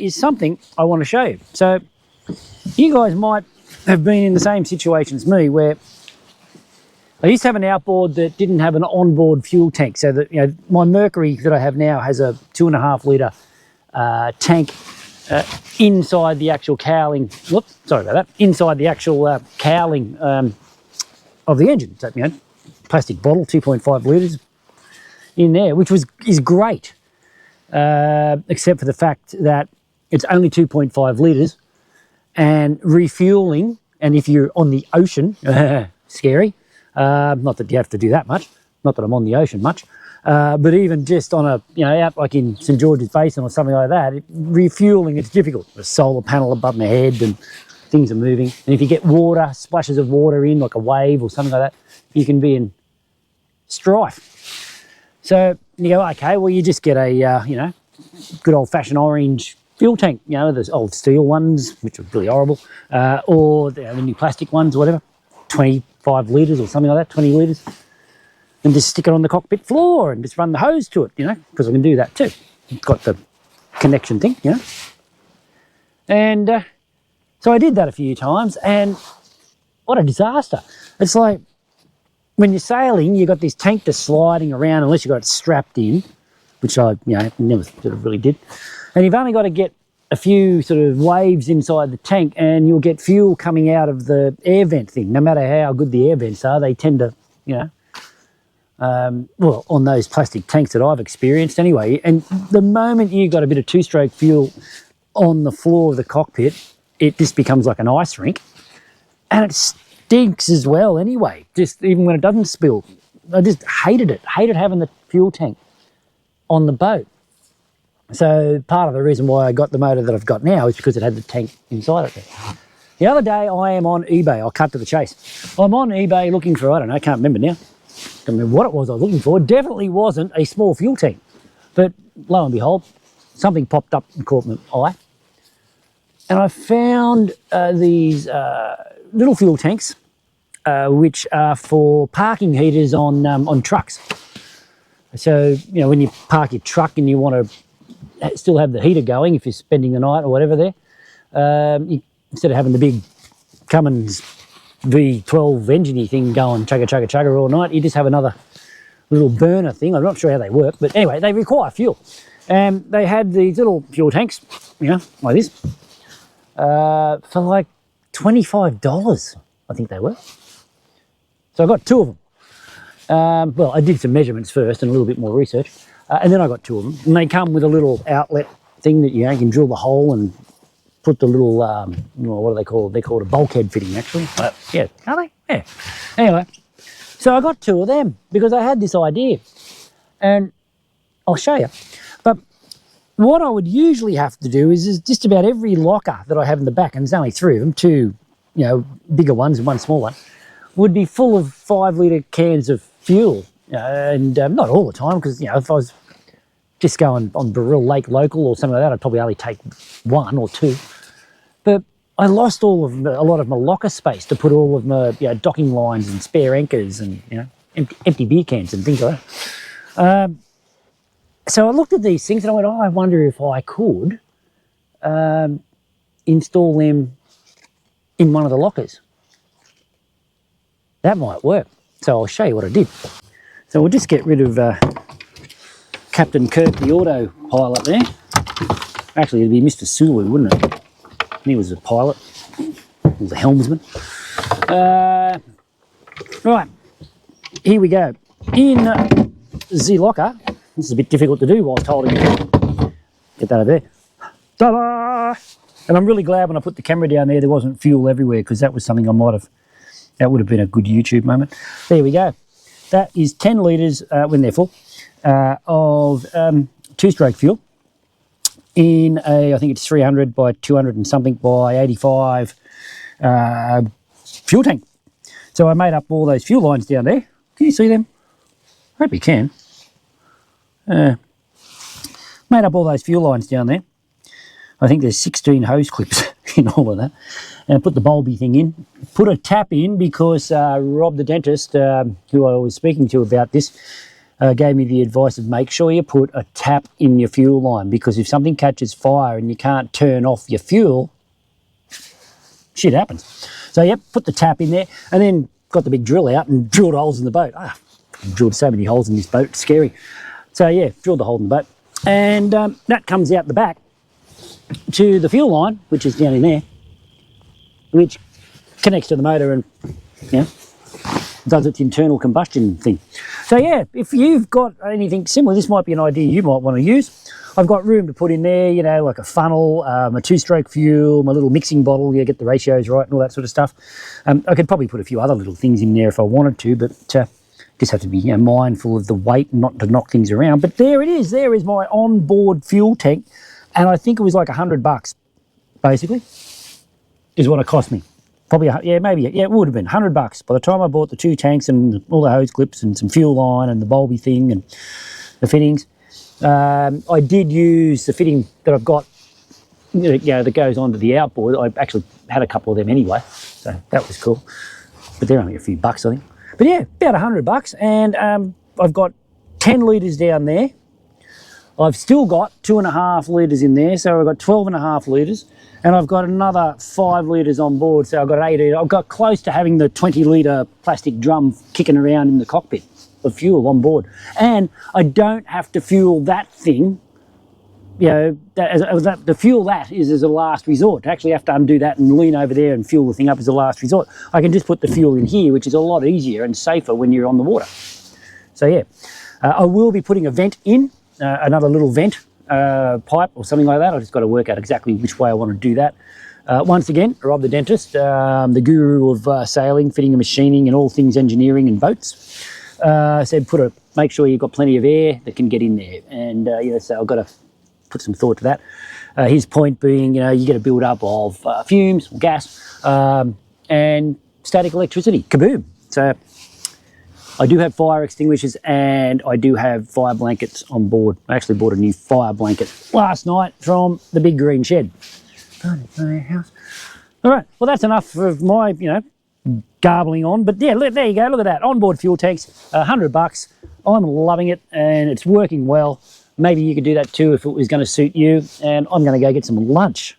is something I want to show you. So you guys might have been in the same situation as me, where I used to have an outboard that didn't have an onboard fuel tank. So that, you know, my Mercury that I have now has a 2.5 litre tank inside the actual cowling. Whoops, sorry about that. Inside the actual cowling of the engine. So, you know, plastic bottle, 2.5 litres in there, which is great, except for the fact that it's only 2.5 litres, and refueling, and if you're on the ocean, scary. Not that you have to do that much, not that I'm on the ocean much, but even just on a, you know, out like in St George's Basin or something like that, refueling, it's difficult. There's a solar panel above my head and things are moving. And if you get water, splashes of water in, like a wave or something like that, you can be in strife. So you go, okay, well, you just get a, you know, good old-fashioned orange fuel tank, you know, those old steel ones, which are really horrible, or the new plastic ones, or whatever, 25 litres or something like that, 20 litres, and just stick it on the cockpit floor and just run the hose to it, you know, because I can do that too. It's got the connection thing, you know. And so I did that a few times, and what a disaster. It's like when you're sailing, you've got this tank just sliding around unless you've got it strapped in, which I, you know, never sort of really did. And you've only got to get a few sort of waves inside the tank and you'll get fuel coming out of the air vent thing. No matter how good the air vents are, they tend to, you know, well, on those plastic tanks that I've experienced anyway. And the moment you've got a bit of two-stroke fuel on the floor of the cockpit, it just becomes like an ice rink. And it stinks as well anyway, just even when it doesn't spill. I just hated it, hated having the fuel tank on the boat. So part of the reason why I got the motor that I've got now is because it had the tank inside it there. The other day I am on eBay. I'll cut to the chase. I'm on eBay looking for, I don't know, I can't remember now. Can't remember what it was I was looking for. It definitely wasn't a small fuel tank. But lo and behold, something popped up and caught my eye. And I found these little fuel tanks, which are for parking heaters on trucks. So, you know, when you park your truck and you want to still have the heater going if you're spending the night or whatever there, instead of having the big Cummins V12 engine-y thing going chugga chugga chugga all night, you just have another little burner thing. I'm not sure how they work, but anyway, they require fuel. And they had these little fuel tanks, you know, like this, for like $25, I think they were. So I got two of them. Well, I did some measurements first and a little bit more research, and then I got two of them. And they come with a little outlet thing that, you know, you can drill the hole and put the little, what do they call it? They call it a bulkhead fitting, actually. Yeah, are they? Yeah. Anyway, so I got two of them because I had this idea, and I'll show you. But what I would usually have to do is just about every locker that I have in the back, and there's only three of them, two, you know, bigger ones and one small one, would be full of 5 litre cans of fuel. And not all the time, because, you know, if I was just going on Baril Lake local or something like that, I'd probably only take 1 or 2. But I lost a lot of my locker space to put all of my, you know, docking lines and spare anchors and, you know, empty beer cans and things like that. So I looked at these things and I went, oh, I wonder if I could install them in one of the lockers. That might work. So I'll show you what I did. So we'll just get rid of Captain Kirk, the autopilot there. Actually, it'd be Mr. Sulu, wouldn't it? He was a pilot. He was a helmsman. Right, here we go. In the locker, this is a bit difficult to do whilst holding it. Get that over there. Ta-da! And I'm really glad when I put the camera down there wasn't fuel everywhere, because that was something that would have been a good YouTube moment. There we go. That is 10 litres, when they're full, of two-stroke fuel in a, I think it's 300 by 200 and something by 85 fuel tank. So I made up all those fuel lines down there. Can you see them? I hope you can. Made up all those fuel lines down there. I think there's 16 hose clips in all of that. And I put the bulby thing in. Put a tap in because Rob the dentist, who I was speaking to about this, gave me the advice of make sure you put a tap in your fuel line, because if something catches fire and you can't turn off your fuel, shit happens. So, yep, put the tap in there, and then got the big drill out and drilled holes in the boat. I've drilled so many holes in this boat, it's scary. So, yeah, drilled the hole in the boat. And that comes out the back to the fuel line, which is down in there, which connects to the motor and, you know, does its internal combustion thing. So, yeah, if you've got anything similar, this might be an idea you might want to use. I've got room to put in there, you know, like a funnel, a two-stroke fuel, my little mixing bottle, get the ratios right and all that sort of stuff. I could probably put a few other little things in there if I wanted to, but just have to be, mindful of the weight and not to knock things around. But there it is. There is my onboard fuel tank, and I think it was like $100, basically, is what it cost me. Probably, maybe, it would have been $100 by the time I bought the 2 tanks and all the hose clips and some fuel line and the bulby thing and the fittings. I did use the fitting that I've got, that goes onto the outboard. I actually had a couple of them anyway, so that was cool. But they're only a few bucks, I think. But yeah, about $100, and I've got 10 litres down there. I've still got 2.5 litres in there, so I've got 12.5 litres, and I've got another 5 litres on board, so I've got 8. I've got close to having the 20-litre plastic drum kicking around in the cockpit of fuel on board, and I don't have to fuel that thing. The fuel that is as a last resort. To actually have to undo that and lean over there and fuel the thing up as a last resort, I can just put the fuel in here, which is a lot easier and safer when you're on the water. So yeah, I will be putting a vent in, another little vent pipe or something like that. I just got to work out exactly which way I want to do that. Once again, Rob the dentist, the guru of sailing, fitting and machining and all things engineering and boats, said make sure you've got plenty of air that can get in there. And so I've got to put some thought to that. His point being, you get a build up of fumes, gas, and static electricity. Kaboom! So I do have fire extinguishers and I do have fire blankets on board. I actually bought a new fire blanket last night from the Big Green Shed. House. All right, well that's enough of my, garbling on. But yeah, there you go. Look at that onboard fuel tanks, $100. I'm loving it and it's working well. Maybe you could do that too if it was going to suit you. And I'm going to go get some lunch.